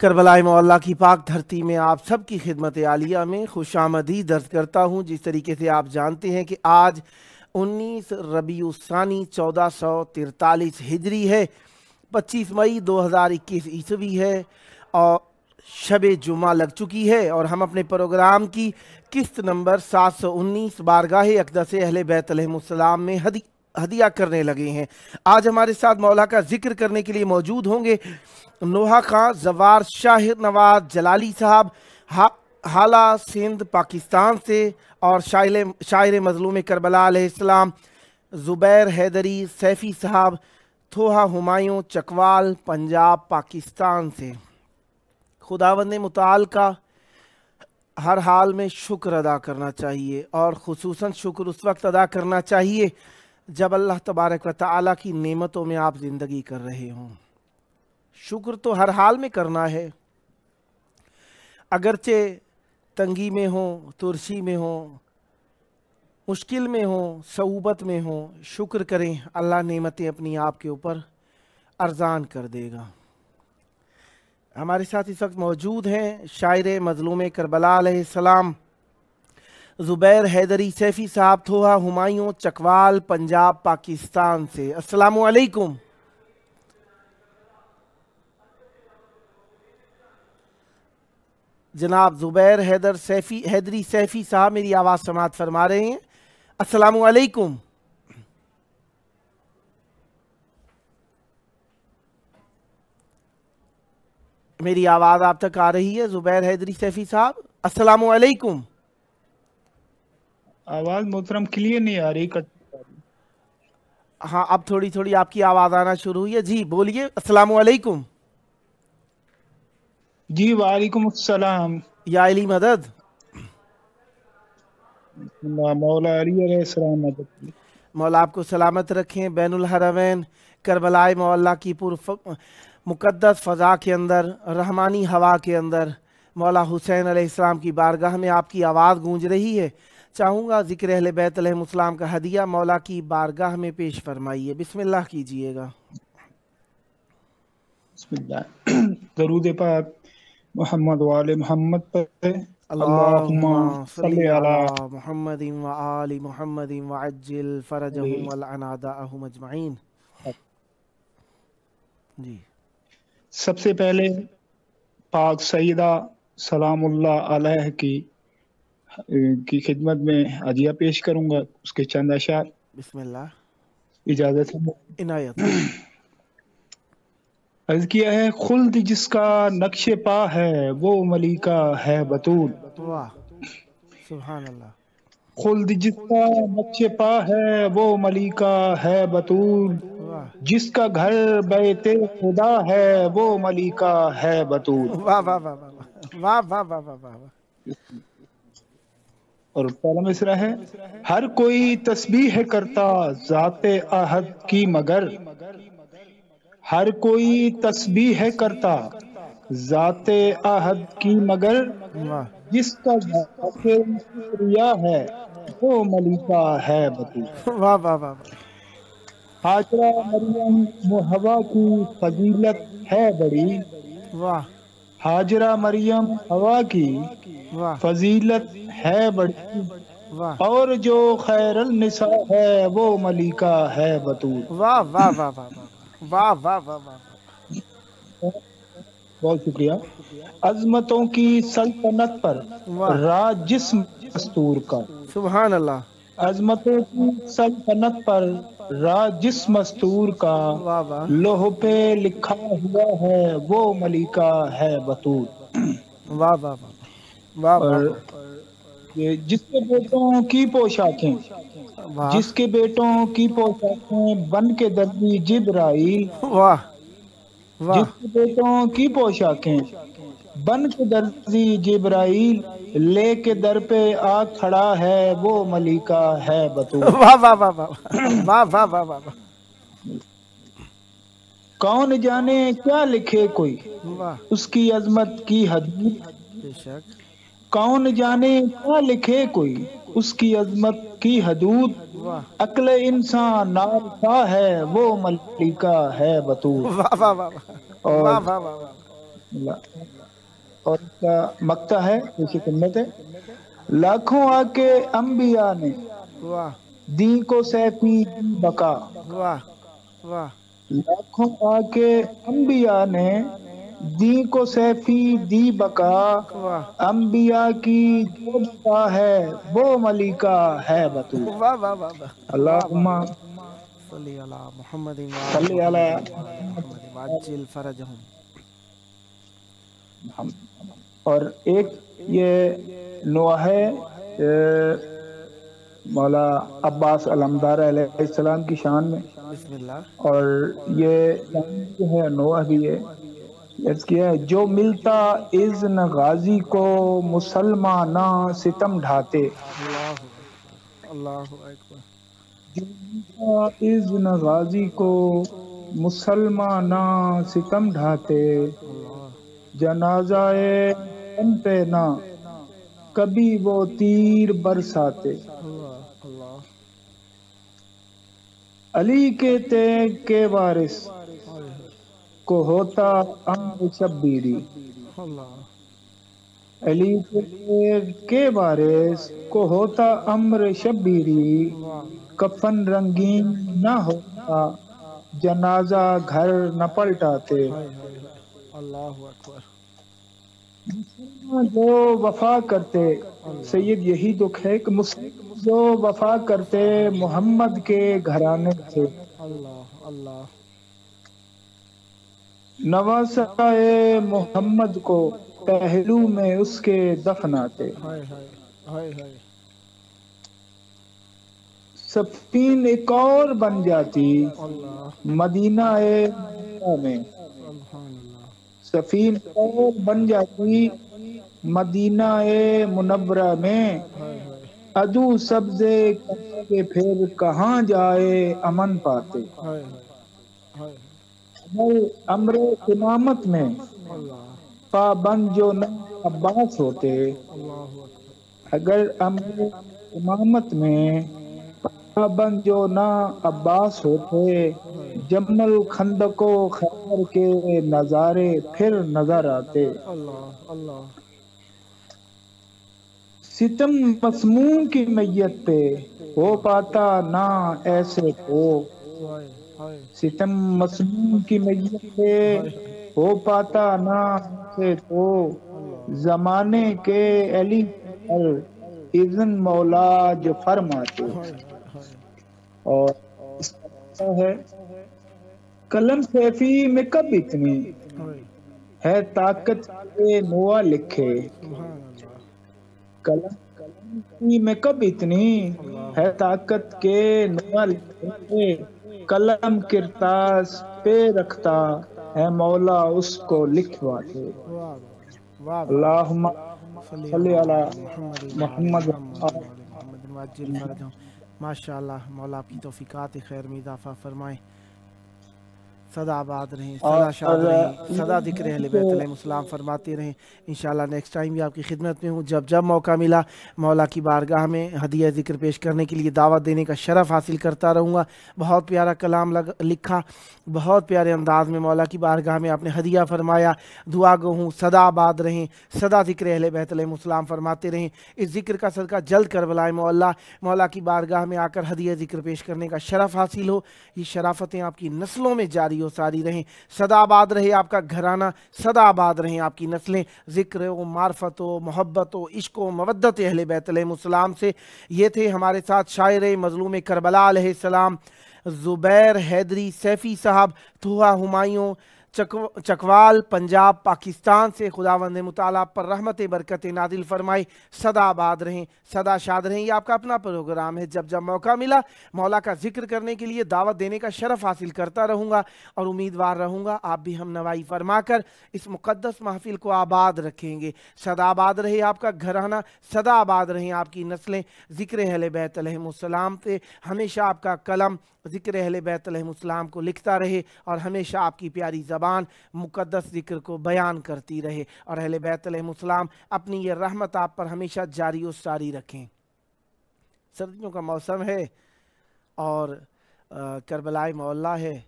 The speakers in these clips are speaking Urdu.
کربلائے معلیٰ کی پاک دھرتی میں آپ سب کی خدمت عالیہ میں خوش آمدید درج کرتا ہوں۔ جس طریقے سے آپ جانتے ہیں کہ آج 19 ربیع الثانی 1443 ہجری ہے، 25 مئی 2021 عیسوی ہے اور شب جمعہ لگ چکی ہے، اور ہم اپنے پروگرام کی قسط نمبر 719 بارگاہ اقدس اہل بیت علیہم السلام میں ہدیہ کرنے لگے ہیں۔ آج ہمارے ساتھ مولا کا ذکر کرنے کے لیے موجود ہوں گے نوحہ خان زوار شاہد نواز جلالی صاحب، حالہ سندھ پاکستان سے، اور شاعر مظلوم کربلا علیہ السلام زبیر حیدری سیفی صاحب، تھوہا ہمایوں چکوال پنجاب پاکستان سے۔ خداوند متعال کا ہر حال میں شکر ادا کرنا چاہیے، اور خصوصاً شکر اس وقت ادا کرنا چاہیے جب اللہ تبارک و تعالیٰ کی نعمتوں میں آپ زندگی کر رہے ہوں۔ شکر تو ہر حال میں کرنا ہے، اگرچہ تنگی میں ہوں، ترشی میں ہوں، مشکل میں ہوں، صعوبت میں ہوں، شکر کریں، اللہ نعمتیں اپنی آپ کے اوپر ارزان کر دے گا۔ ہمارے ساتھ اس وقت موجود ہیں شاعر مظلوم کربلا علیہ السلام زبیر حیدری سیفی صاحب، تھوہا ہمایوں چکوال پنجاب پاکستان سے۔ السلام علیکم۔ جناب زبیر حیدری سیفی صاحب میری آواز سماعت فرما رہے ہیں؟ السلام علیکم۔ میری آواز آپ تک آ رہی ہے زبیر حیدری سیفی صاحب؟ السلام علیکم۔ آواز محترم کلیئر نہیں آ رہی۔ ہاں اب تھوڑی تھوڑی آپ کی آواز آنا شروع ہوئی ہے، جی بولیے۔ السلام علیکم۔ جی وعلیکم السلام۔ یا علی مدد۔ مولا علی علیہ السلام مدد۔ مولا آپ کو سلامت رکھیں۔ بین الحرمین کربلائے معلیٰ کی مقدس فضا کے اندر، رحمانی ہوا کے اندر مولا حسین علیہ السلام کی بارگاہ میں آپ کی آواز گونج رہی ہے۔ چاہوں گا ذکر اہل بیت علیہم السلام کا ہدیہ مولا کی بارگاہ میں پیش فرمائیے، بسم اللہ کیجئے گا۔ بسم اللہ۔ درود پاک محمد و آل محمد پر۔ اللہم صلی علی محمد و آل محمد وعجل فرجہم والعناداءہم اجمعین۔ جی سب سے پہلے پاک سیدہ سلام اللہ علیہ کی خدمت میں ہدیہ پیش کروں گا، اس کے چند اشعار۔ بسم اللہ، اجازت ہے؟ عنایت۔ عرض کیا ہے، خلد جس کا نقش پا ہے وہ ملیکہ ہے بطول۔ واہ سبحان اللہ۔ خلد جس کا نقش پا ہے وہ ملیکہ ہے بطول، واہ جس کا گھر بیت خدا ہے وہ ملیکہ ہے بطول۔ واہ واہ واہ واہ واہ واہ واہ واہ۔ اور پہلا مصرع ہے، ہر کوئی تسبیح کرتا ذات احد کی مگر، ہر کوئی تسبیح کرتا ذات احد کی مگر، جس کا ذات ریا ہے وہ ملیکہ ہے بطول۔ واہ واہ واہ۔ ہاجرہ مریم و حوا کی فضیلت ہے بڑی، واہ ہاجرہ مریم حوا کی واہ فضیلت ہے بڑی، واہ اور جو خیر النساء ہے وہ ملیکہ ہے بطول۔ واہ واہ واہ واہ واہ واہ واہ واہ۔ بہت شکریہ۔ عظمتوں کی سلطنت پر راج جسم مستور کا، سبحان اللہ۔ عظمتوں کی سلطنت پر راج جسم مستور کا، واہ واہ لوح پہ لکھا ہوا ہے وہ ملیکہ ہے بطول۔ واہ واہ واہ واہ اور جس کے بیٹوں کی پوشاکیں، واہ جس کے بیٹوں کی پوشاکیں بن کے دربی جبرائیل، واہ واہ جس کے بیٹوں کی پوشاکیں بن کے درزی جبرائیل، لے کے در پہ آ کھڑا ہے وہ ملیکہ ہے بطول۔ واہ واہ واہ واہ واہ واہ واہ۔ کون جانے کیا لکھے کوئی واہ اس کی عظمت کی حدود، بے شک۔ کون جانے کیا لکھے کوئی اس کی عظمت کی حدود، واہ عقل انسان نارسا ہے وہ ملیکہ ہے بطول۔ واہ واہ واہ واہ اور واہ واہ واہ۔ اور اس کا مقطع ہے، اسی سنت ہے، لاکھوں آ کے انبیاء نے واہ دین کو سیفی بقا، واہ واہ لاکھوں آ کے انبیاء نے دین کو سیفی دی بقا، واہ انبیاء کی جو بقا ہے وہ ملکہ ہے بطول۔ واہ واہ واہ واہ واہ اللہم واہ صلی علی محمد وآل صلی علی محمد وآل محمد وعجل فرجہم۔ محمد۔ اور ایک یہ نوحہ مولا عباس علمدار علیہ السلام کی شان میں، بسم اللہ۔ اور یہ جو ہے نوح بھی ہے، عرض کیا ہے جو ملتا اذن غازی کو مسلمانہ ستم ڈھاتے، اللہ اکبر اللہ اکبر۔ جو ملتا اذن غازی کو مسلمانہ ستم ڈھاتے، اللہ جنازہ تن پہ نہ کبھی وہ تیر برساتے، اللہ اللہ علی کے تیغ کے وارث کو ہوتا امر شبیری، اللہ علی کے تیغ کے وارث کو ہوتا امر شبیری، کفن رنگین نہ ہوتا جنازہ گھر نہ پلٹاتے، اللہ اکبر۔ مسلمان جو وفا کرتے، سید یہی دکھ ہے کہ مسلمان جو وفا کرتے محمد کے گھرانے سے، اللہ اللہ نواسائے محمد کو پہلو میں اس کے دفناتے، ہائے ہائے ہائے ہائے سفین ایک اور بن جاتی اللہ مدینہ منورہ میں، سبحان اللہ سفین ایک اور بن جاتی مدینہ منورہ میں، ہائے ہائے عدو سبزے کہاں کے پھر کہاں جائے امن پاتے، ہائے ہائے امر امامت میں اللہ پابند جو نہ عباس ہوتے، اللہ اکبر اگر امر امامت میں پابند جو نہ عباس ہوتے، جمل خندق و خیبر کے نظارے پھر نظر آتے، اللہ اللہ ستم مسموم کی میت پہ ہو پاتا نہ ایسے کو، ہائے ہائے ستم مسموم کی میت پہ ہو پاتا نہ ایسے کو، زمانے کے علی پر اذن مولا جو فرماتے، اور اس کا مطلب ہے قلم سیفی میں کب اتنی ہے طاقت کے نوا لکھے، سبحان اللہ قلم سیفی میں کب اتنی ہے طاقت کے نوا لکھے، قلم کرتاس پہ رکھتا ہے مولا اس کو لکھواتے، واہ واہ واہ اللہم صلی صلی علی محمد وآل محمد۔ محمد وآل محمد وعجل فرجہم۔ ماشاء اللہ، مولا آپ کی توفیقات خیر میں اضافہ فرمائیں، سدا آباد رہیں، سدا شاد رہیں، سدا ذکر اہل بیت علیہ السلام فرماتے رہیں۔ انشاءاللہ نیکسٹ ٹائم بھی آپ کی خدمت میں ہوں، جب موقع ملا مولا کی بارگاہ میں ہدیہ ذکر پیش کرنے کے لیے دعوت دینے کا شرف حاصل کرتا رہوں گا۔ بہت پیارا کلام لکھا، بہت پیارے انداز میں مولا کی بارگاہ میں آپ نے ہدیہ فرمایا۔ دعا گو ہوں سدا آباد رہیں، سدا ذکر اہل بیت علیہ السلام فرماتے رہیں۔ اس ذکر کا صدقہ جلد کربلائے مولا کی بارگاہ میں آ کر ہدیہ ذکر پیش کرنے کا شرف حاصل ہو، یہ شرافتیں آپ کی نسلوں میں جاری و ساری رہیں۔ سدا آباد رہے آپ کا گھرانہ، سدا آباد رہیں آپ کی نسلیں، ذکر و معرفت و محبت و عشق و مودت اہل بیت علیہ السلام سے۔ یہ تھے ہمارے ساتھ شاعر مظلوم کربلا علیہ السلام زبیر حیدری سیفی صاحب، تھوہا ہمایوں، چکوال پنجاب پاکستان سے۔ خداوند متعالی پر رحمت برکت نازل فرمائے، سدا آباد رہیں، سدا شاد رہیں۔ یہ آپ کا اپنا پروگرام ہے، جب موقع ملا مولا کا ذکر کرنے کے لیے دعوت دینے کا شرف حاصل کرتا رہوں گا، اور امیدوار رہوں گا آپ بھی ہم نوائی فرما کر اس مقدس محفل کو آباد رکھیں گے۔ سدا آباد رہے آپ کا گھرانہ، سدا آباد رہیں آپ کی نسلیں، ذکر اہل بیت علیہ السلام پہ ہمیشہ آپ کا قلم ذکر اہل بیت علیہ السلام کو لکھتا رہے، اور ہمیشہ آپ کی پیاری زبان مقدس ذکر کو بیان کرتی رہے، اور اہل بیت علیہ السلام اپنی یہ رحمت آپ پر ہمیشہ جاری و ساری رکھیں۔ سردیوں کا موسم ہے، اور کربلائے مولا ہے،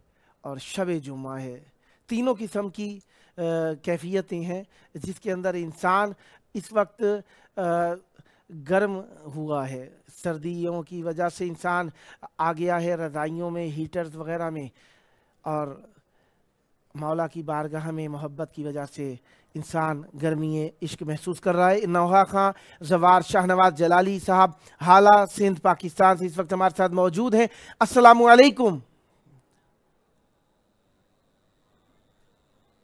اور شب جمعہ ہے، تینوں قسم کی کیفیتیں ہیں جس کے اندر انسان اس وقت گرم ہوا ہے، سردیوں کی وجہ سے انسان آ گیا ہے رضائیوں میں، ہیٹرز وغیرہ میں، اور مولا کی بارگاہ میں محبت کی وجہ سے انسان گرمی عشق محسوس کر رہا ہے۔ نوحہ خان زوار شاہ نواز جلالی صاحب حالہ سندھ پاکستان سے اس وقت ہمارے ساتھ موجود ہیں۔ السلام علیکم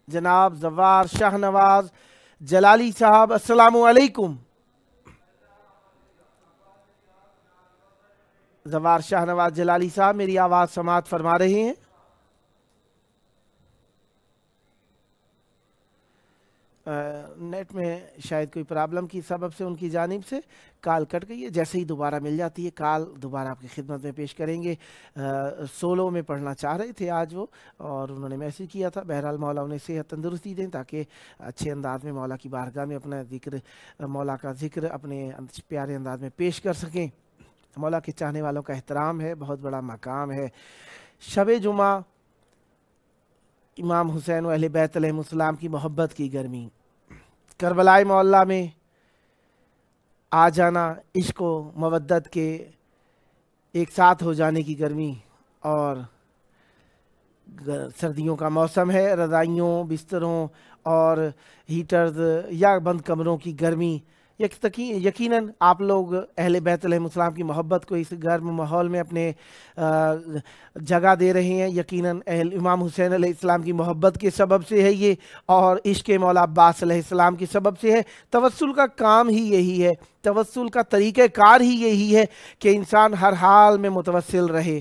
جناب زوار شاہ نواز جلالی صاحب، السلام علیکم۔ زوار شاہ نواز جلالی صاحب میری آواز سماعت فرما رہے ہیں؟ نیٹ میں شاید کوئی پرابلم کی سبب سے ان کی جانب سے کال کٹ گئی ہے، جیسے ہی دوبارہ مل جاتی ہے کال دوبارہ آپ کی خدمت میں پیش کریں گے۔ سولو میں پڑھنا چاہ رہے تھے آج وہ، اور انہوں نے میسیج کیا تھا، بہرحال مولا انہیں صحت تندرستی دیں تاکہ اچھے انداز میں مولا کی بارگاہ میں اپنا ذکر، مولا کا ذکر اپنے پیارے انداز میں پیش کر سکیں۔ مولا کے چاہنے والوں کا احترام ہے، بہت بڑا مقام ہے۔ شب جمعہ امام حسین و اہل بیت علیہ السلام کی محبت کی گرمی، کربلائے معلیٰ میں آ جانا، عشق و مودت کے ایک ساتھ ہو جانے کی گرمی، اور سردیوں کا موسم ہے، رضائیوں، بستروں اور ہیٹرز یا بند کمروں کی گرمی۔ یقیناً آپ لوگ اہل بیت علیہ السلام کی محبت کو اس گرم ماحول میں اپنے جگہ دے رہے ہیں۔ یقیناً امام حسین علیہ السلام کی محبت کے سبب سے ہے یہ، اور عشق مولا عباس علیہ السلام کے سبب سے ہے۔ توسل کا کام ہی یہی ہے، توسل کا طریقہ کار ہی یہی ہے کہ انسان ہر حال میں متوسل رہے،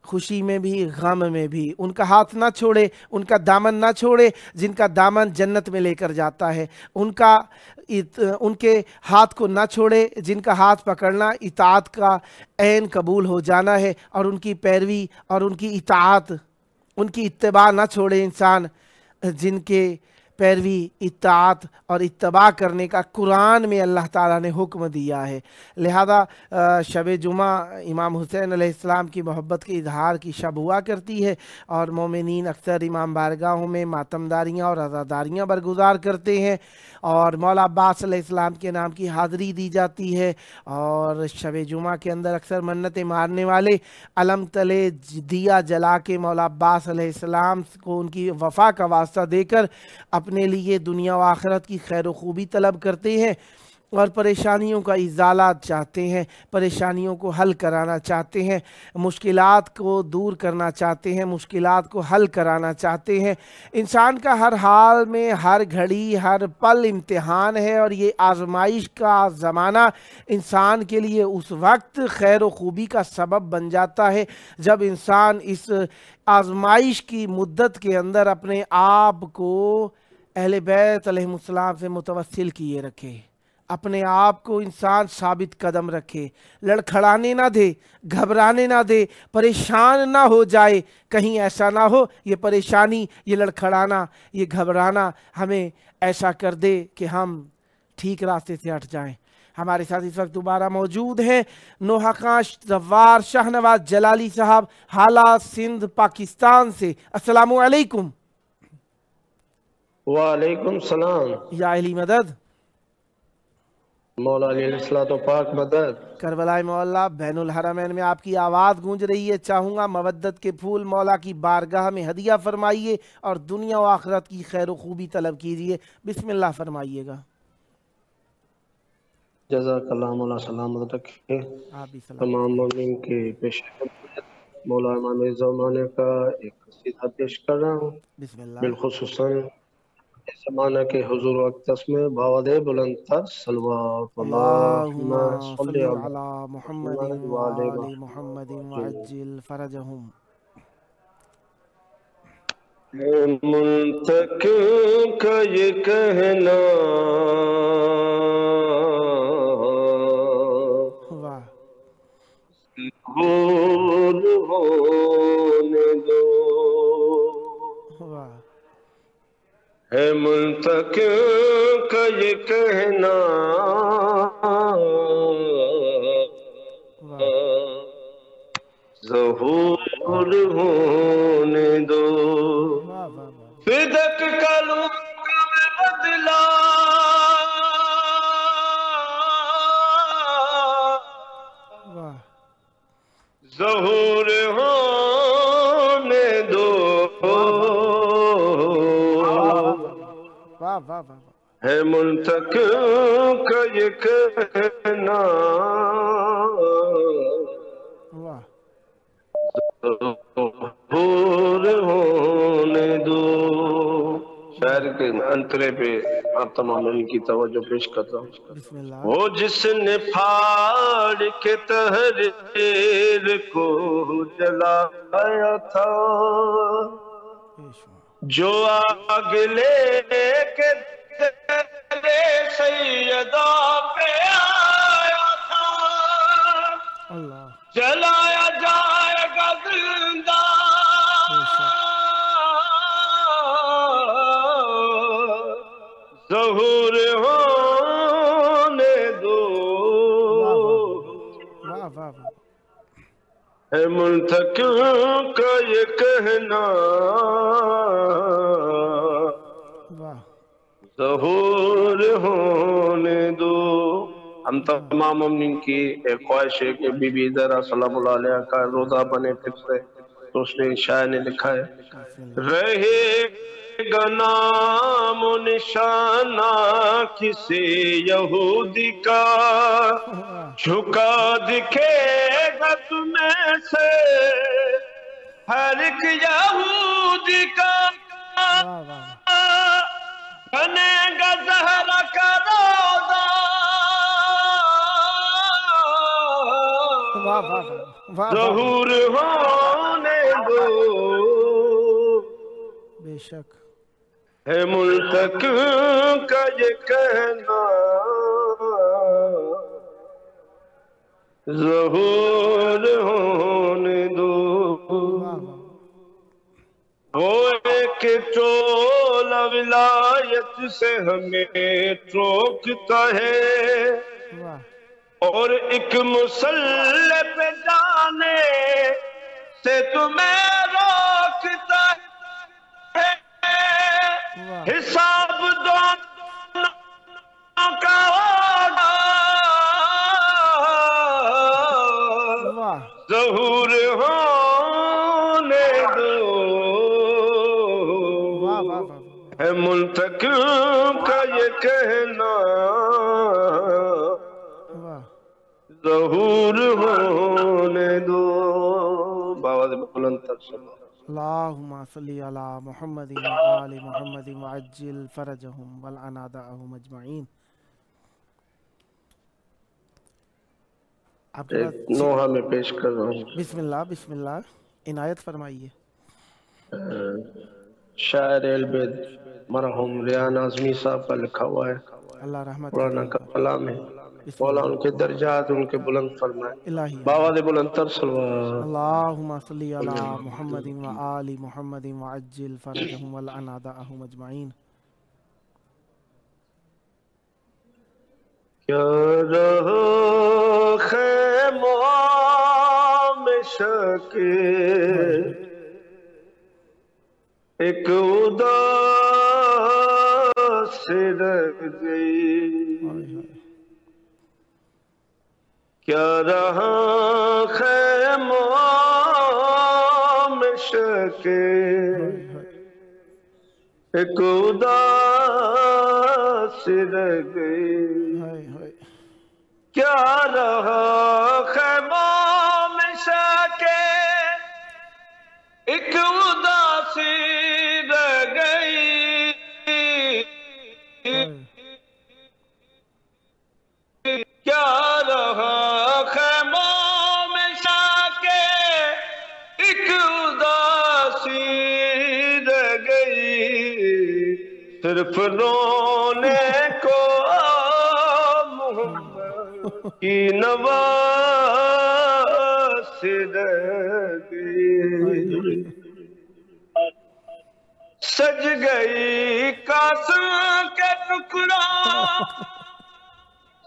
خوشی میں بھی غم میں بھی، ان کا ہاتھ نہ چھوڑے، ان کا دامن نہ چھوڑے، جن کا دامن جنت میں لے کر جاتا ہے، ان کے ہاتھ کو نہ چھوڑے، جن کا ہاتھ پکڑنا اطاعت کا عین قبول ہو جانا ہے، اور ان کی پیروی اور ان کی اطاعت، ان کی اتباع نہ چھوڑے انسان، جن کے پیروی، اطاعت اور اتباع کرنے کا قرآن میں اللہ تعالیٰ نے حکم دیا ہے۔ لہذا شب جمعہ امام حسین علیہ السلام کی محبت کے اظہار کی شب ہوا کرتی ہے، اور مومنین اکثر امام بارگاہوں میں ماتمداریاں اور عزاداریاں برگزار کرتے ہیں، اور مولا عباس علیہ السلام کے نام کی حاضری دی جاتی ہے، اور شب جمعہ کے اندر اکثر منتیں مارنے والے علم تلے دیا جلا کے مولا عباس علیہ السلام کو ان کی وفا کا واسطہ دے کر اپنے لیے دنیا و آخرت کی خیر و خوبی طلب کرتے ہیں، اور پریشانیوں کا ازالہ چاہتے ہیں، پریشانیوں کو حل کرانا چاہتے ہیں، مشکلات کو دور کرنا چاہتے ہیں، مشکلات کو حل کرانا چاہتے ہیں۔ انسان کا ہر حال میں، ہر گھڑی، ہر پل امتحان ہے، اور یہ آزمائش کا زمانہ انسان کے لیے اس وقت خیر و خوبی کا سبب بن جاتا ہے جب انسان اس آزمائش کی مدت کے اندر اپنے آپ کو اہل بیت علیہ السلام سے متوسل کیے رکھے، اپنے آپ کو انسان ثابت قدم رکھے، لڑکھڑانے نہ دے، گھبرانے نہ دے، پریشان نہ ہو جائے۔ کہیں ایسا نہ ہو یہ پریشانی، یہ لڑکھڑانا، یہ گھبرانا ہمیں ایسا کر دے کہ ہم ٹھیک راستے سے ہٹ جائیں۔ ہمارے ساتھ اس وقت دوبارہ موجود ہیں نوحہ خان زوار شاہ نواز جلالی صاحب حالہ سندھ پاکستان سے۔ السلام علیکم۔ وعلیکم السلام۔ یا علی مدد، مولا علیہ الصلوۃ پاک مدد۔ کربلائے معلیٰ بین الحرمین میں آپ کی آواز گونج رہی ہے، چاہوں گا مودت کے پھول مولا کی بارگاہ میں ہدیہ فرمائیے اور دنیا و آخرت کی خیر و خوبی طلب کیجیے۔ بسم اللہ فرمائیے گا۔ جزاک اللہ، مولا سلامت رکھے آپ بھی سلام۔ تمام مومنین کے پیش مولا امام زمانے کا ایک قصیدہ پیش کر رہا ہوں، بسم اللہ۔ بالخصوصاً زمانہ کے حضور اقدس میں باوجہ بلند تر صلوات اللہم اللہم صلی صلی علی محمد وآل محمد وعجل فرجہم۔ منتقم کا یہ کہنا واہ، بھول ہونے دو، واہ، ہے منتقم کا یہ کہنا واہ، ظہور ہونے دو، واہ، واہ، واہ، فدق کا واہ ظہور ہونے دو واہ واہ واہ ہے منتق کا یہ کہنا واہ ظہور ہونے دو. شاعر کے انترے پہ آپ تمام ان کی توجہ پیش کرتا ہوں. بسم اللہ. وہ جس نے پھاڑ کے تحریر کو جلایا تھا، جو آگ لے کے تیرے سیدہ پہ آیا تھا، اللہ جلایا جائے گا زندہ ظہور ہونے دو. واہ واہ واہ ہے منتقم کا یہ کہنا واہ ظہور ہونے دو. ہم تمام مومنین کی ایک خواہش ہے کہ بی بی زہرا سلام اللہ علیہ کا روزہ بنے پھر سے. تو اس نے شاعر نے لکھا ہے، رہے گا نام و نشانہ کسی یہودی کا، جھکا دکھے گا تمہیں سے ہر ایک یہودی کا، بنے گا زہرا کا روزہ ظہور ہونے دو. بے شک ہے منتقم کا یہ کہنا ظہور ہونے دو. وہ ایک چولا ولایت سے ہمیں ٹوکتا ہے، اور ایک مسلح پہ جانے سے تمہیں روکتا ہے. حساب دونوں کا ہوگا ظہور ہونے دو. ہے منتقم کا یہ کہنا ظہور ہونے دو. باواز بلند تر صلی اللہم صلی علی محمد وآل محمد وعجل فرجہم والعنادہم اجمعین. ایک نوحہ میں پیش کر رہا ہوں. بسم اللہ بسم اللہ عنایت فرمائیے. شاعر البید مرحوم ریان اعظمی صاحب کا لکھا ہوا ہے، اللہ رحمت قرآن کا کلام ہے. مولا ان کے درجات ان کے بلند فرمائے. باواز بلند تر صلوات. اللہم صلی علی محمد وآل محمد وعجل فرجہم والعنادہم اجمعین. کیا رہا خیمہ میں شک ایک اداس رہ گئی، کیا رہا خیمہ میں شک ایک اداس رہ گئی، کیا رہا خیمہ میں شک ایک اداسی رہ گئی، کیا رہا خیمہ میں شک ایک اداسی رہ گئی، صرف رونے کو محمد کی نواز رہ گئی، سج گئی قاسم کے ٹکڑا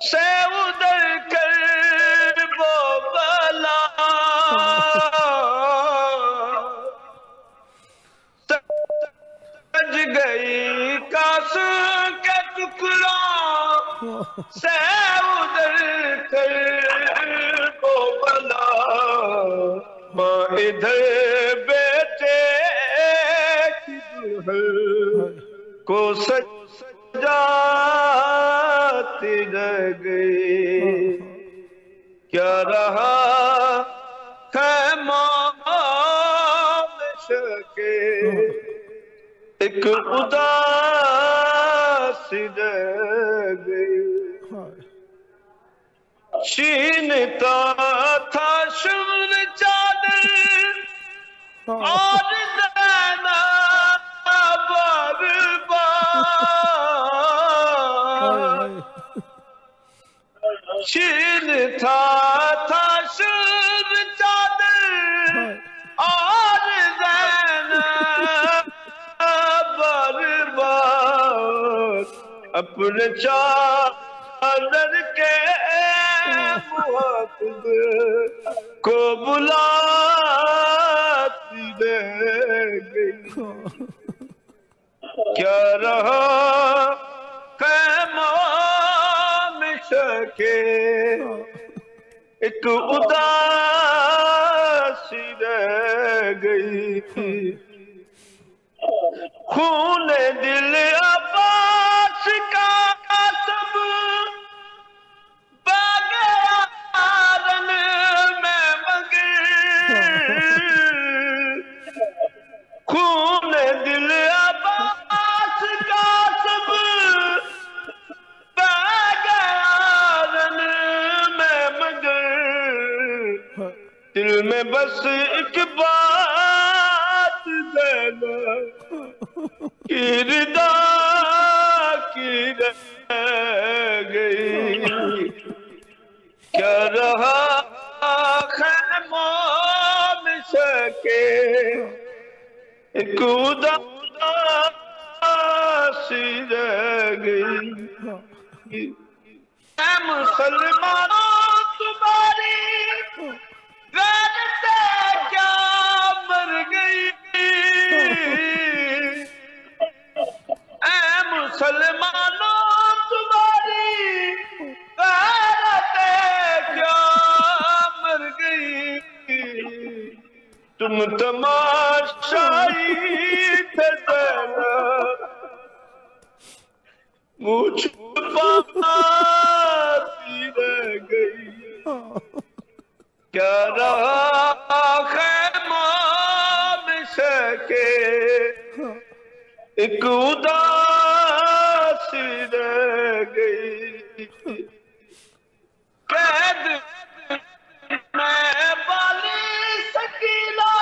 سے ادھر کر وہ بلا، سج گئی قاسم کے ٹکڑا سے ادھر کر وہ ماں ادھر بیٹے کی دلہن کو سجاتی رہ گئی، کیا رہا خیمہ میں شکے ایک اداسی رہ گئی، چھینتا تھا شمر چادر اور زینب بار بار، چھینتا تھا شمر چادر اور زینب بار بار، اپنے چادر کے محافظ کو بلاتی رہ گئی، کیا رہا خیمہ میں شکے ایک اداسی رہ گئی، خون دل عباس کا سب باغیارن میں مگر، خون دل عباس کا سب باغیارن میں مگر، دل میں بس ایک بات زینب کی رضا کی رہ گئی، کیا رہا خیمہ میں شکے ایک اداسی رہ گئی، اے مسلمانوں تمہاری غیرت کیا مر گئی، اے مسلمانوں تمہاری غیرت کیا مر گئی، تم تماشائی تھے زینب مجھ پاتی رہ گئی، کیا رہا خیمہ میں شکے ایک اداسی رہ گئی، قید میں بالی سکینہ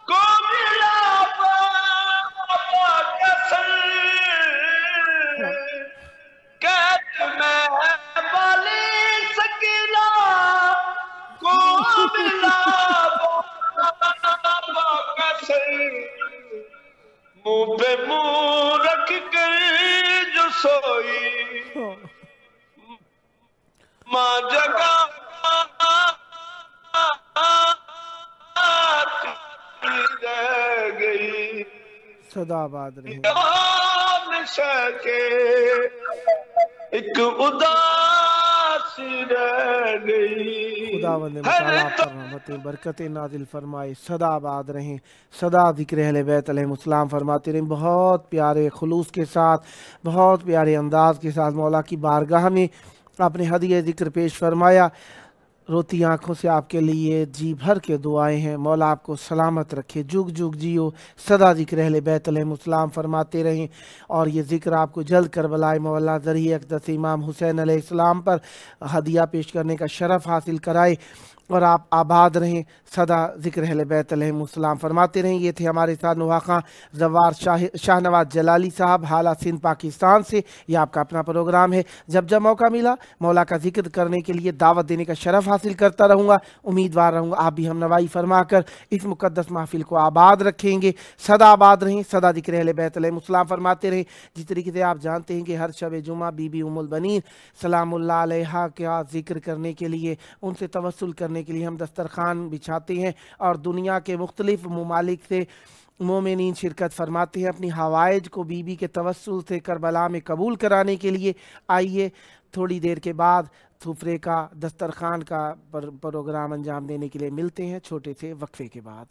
کو ملا بابا کا سر، قید میں بالی سکینہ کو ملا بابا کا سر، منہ پہ منہ رکھ کر جو سوئی ماں جگہ رہ گئی، صدا آباد رہے، میں شکے ایک اداسی رہ گئی، خداوند مطالعہ پر رحمت برکت نازل فرمائے، صدا آباد رہیں، صدا ذکر اہل بیت علیہ السلام فرماتے رہیں، بہت پیارے خلوص کے ساتھ، بہت پیارے انداز کے ساتھ مولا کی بارگاہ میں آپ نے ہدیہ ذکر پیش فرمایا۔ روتی آنکھوں سے آپ کے لیے جی بھر کے دعائیں ہیں، مولا آپ کو سلامت رکھے، جگ جگ جیو، صدا ذکر اہل بیت علیہ السلام فرماتے رہیں، اور یہ ذکر آپ کو جلد کربلا مولا ذریعہ اقدس امام حسین علیہ السلام پر ہدیہ پیش کرنے کا شرف حاصل کرائے، اور آپ آباد رہیں، صدا ذکر اہل بیت علیہ السلام فرماتے رہیں۔ یہ تھے ہمارے ساتھ نواخواں زوار شاہ نواز جلالی صاحب حالہ سندھ پاکستان سے۔ یہ آپ کا اپنا پروگرام ہے، جب جب موقع ملا مولا کا ذکر کرنے کے لیے دعوت دینے کا شرف حاصل کرتا رہوں گا، امیدوار رہوں گا آپ بھی ہم نوائی فرما کر اس مقدس محفل کو آباد رکھیں گے۔ صدا آباد رہیں، صدا ذکر اہل بیت علیہ السلام فرماتے رہیں۔ جس طریقے سے آپ جانتے ہیں کہ ہر شب جمعہ بی بی ام البنین سلام اللہ علیہا کا ذکر کرنے کے لیے، ان سے توسل کرنے کے لیے ہم دسترخوان بچھاتے ہیں، اور دنیا کے مختلف ممالک سے مومنین شرکت فرماتے ہیں اپنی حوائج کو بی بی کے توسل سے کربلا میں قبول کرانے کے لیے۔ آئیے تھوڑی دیر کے بعد سفرے کا دسترخوان کا پروگرام انجام دینے کے لیے ملتے ہیں چھوٹے سے وقفے کے بعد۔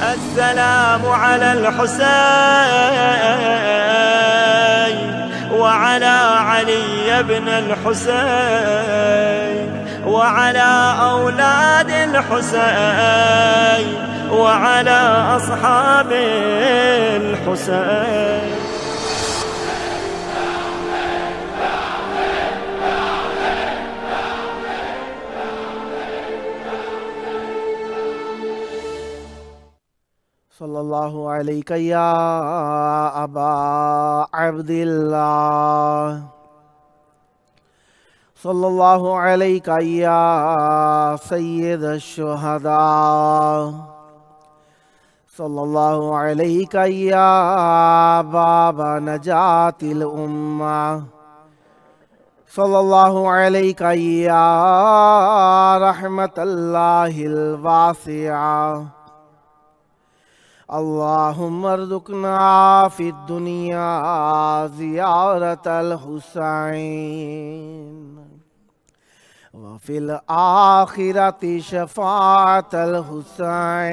السلام على الحسين وعلى علي بن الحسين وعلى أولاد الحسين وعلى أصحاب الحسين. صلی اللہ علیہ یا ابا عبداللہ، صلی اللہ علیہ یا سید الشہداء، صلی اللہ علیہ یا باب نجات الامہ، صلی اللہ علیہ یا رحمت اللہ الواسعہ. اللہم ارزقنا فی الدنیا زیارت الحسین وفی الآخرت شفاعت الحسین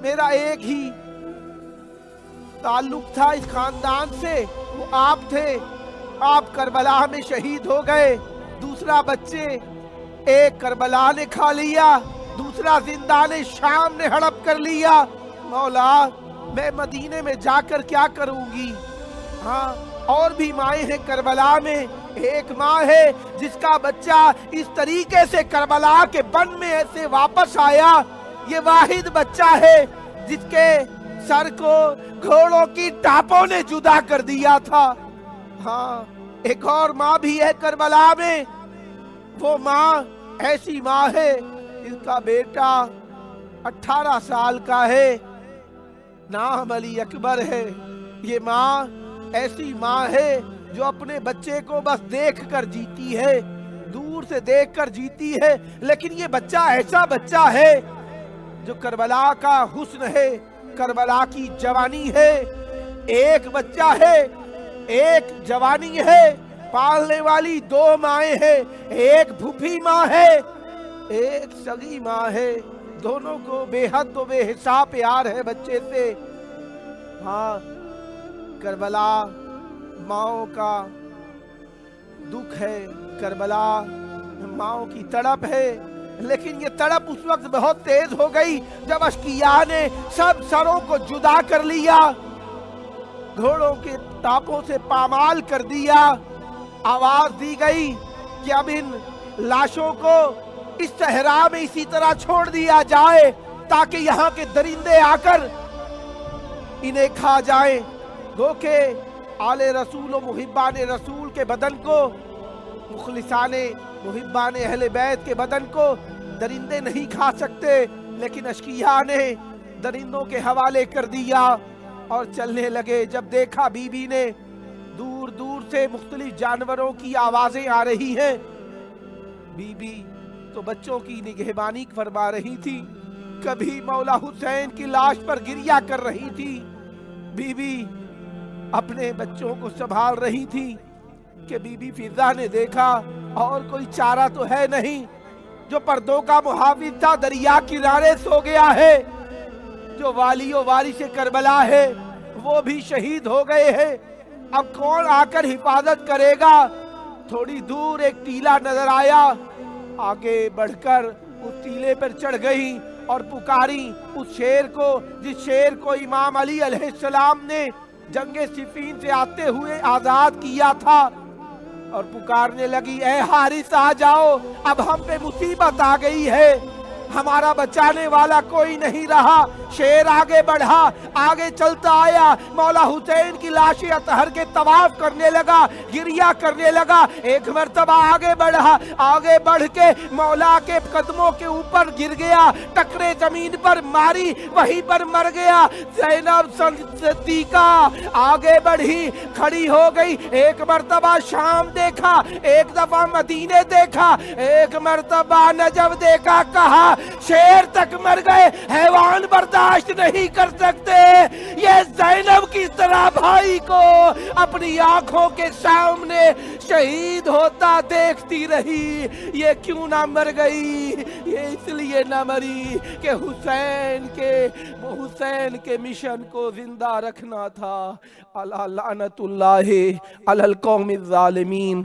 میرا ایک ہی تعلق تھا اس خاندان سے، وہ آپ تھے، آپ کربلا میں شہید ہو گئے، دوسرا بچے ایک کربلا نے کھا لیا، دوسرا زندان شام نے ہڑپ کر لیا۔ مولا میں مدینے میں جا کر کیا کروں گی؟ ہاں اور بھی مائیں ہیں کربلا میں، ایک ماں ہے جس کا بچہ اس طریقے سے کربلا کے بن میں ایسے واپس آیا، یہ واحد بچہ ہے جس کے سر کو گھوڑوں کی ٹاپوں نے جدا کر دیا تھا۔ ہاں ایک اور ماں بھی ہے کربلا میں، وہ ماں ایسی ماں ہے جس کا بیٹا 18 سال کا ہے، نام علی اکبر ہے۔ یہ ماں ایسی ماں ہے جو اپنے بچے کو بس دیکھ کر جیتی ہے، دور سے دیکھ کر جیتی ہے، لیکن یہ بچہ ایسا بچہ ہے جو کربلا کا حسن ہے، کربلا کی جوانی ہے۔ ایک بچہ ہے، ایک جوانی ہے، پالنے والی 2 مائیں ہیں، ایک بھوپھی ماں ہے، ایک سگی ماں ہے، دونوں کو بے حد و بے حساب پیار ہے بچے سے۔ ہاں کربلا ماؤں کا دکھ ہے، کربلا ماؤں کی تڑپ ہے، لیکن یہ تڑپ اس وقت بہت تیز ہو گئی جب اشقیاء نے سب سروں کو جدا کر لیا، گھوڑوں کے ٹاپوں سے پامال کر دیا۔ آواز دی گئی کہ اب ان لاشوں کو اس صحرا میں اسی طرح چھوڑ دیا جائے تاکہ یہاں کے درندے آ کر انہیں کھا جائیں۔ گو کہ آل رسول و محبان رسول کے بدن کو، مخلصان محبان اہل بیت کے بدن کو درندے نہیں کھا سکتے، لیکن اشقیاء نے درندوں کے حوالے کر دیا اور چلنے لگے۔ جب دیکھا بی بی نے دور دور سے مختلف جانوروں کی آوازیں آ رہی ہیں، بی بی تو بچوں کی نگہبانی فرما رہی تھی، کبھی مولا حسین کی لاش پر گریہ کر رہی تھی، بی بی اپنے بچوں کو سنبھال رہی تھی کہ بی بی فضا نے دیکھا اور کوئی چارہ تو ہے نہیں، جو پردوں کا محافظ تھا دریا کنارے سو گیا ہے، جو والی و وارث کربلا ہے وہ بھی شہید ہو گئے ہیں، اب کون آ کر حفاظت کرے گا؟ تھوڑی دور ایک ٹیلہ نظر آیا، آگے بڑھ کر اس ٹیلے پر چڑھ گئی اور پکاری اس شیر کو جس شیر کو امام علی علیہ السلام نے جنگ صفین سے آتے ہوئے آزاد کیا تھا، اور پکارنے لگی، اے حارث آ جاؤ، اب ہم پہ مصیبت آ گئی ہے، ہمارا بچانے والا کوئی نہیں رہا۔ شیر آگے بڑھا، آگے چلتا آیا، مولا حسین کی لاش اطہر کے طواف کرنے لگا، گریہ کرنے لگا، ایک مرتبہ آگے بڑھا، آگے بڑھ کے مولا کے قدموں کے اوپر گر گیا، ٹکرے زمین پر ماری، وہیں پر مر گیا۔ زینب صدیقہ آگے بڑھی، کھڑی ہو گئی، ایک مرتبہ شام دیکھا، ایک دفعہ مدینے دیکھا، ایک مرتبہ نجف دیکھا، کہا شیر تک مر گئے، حیوان برداشت نہیں کر سکتے، یہ زینب کی طرح بھائی کو اپنی آنکھوں کے سامنے شہید ہوتا دیکھتی رہی، یہ کیوں نہ مر گئی؟ یہ اس لیے نہ مری کہ حسین کے مشن کو زندہ رکھنا تھا۔ لعنت اللہ علی القوم الظالمین،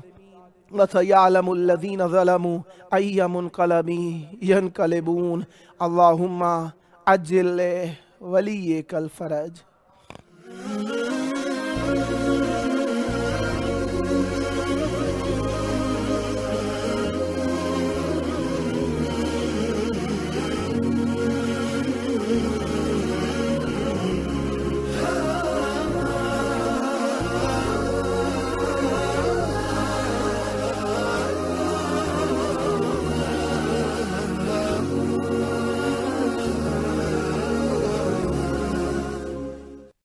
وَسَيَعْلَمُ الَّذِينَ ظَلَمُوا أَيَّ مُنْقَلَبٍ يَنْقَلِبُونَ اللہم عجل ولیک الفرج۔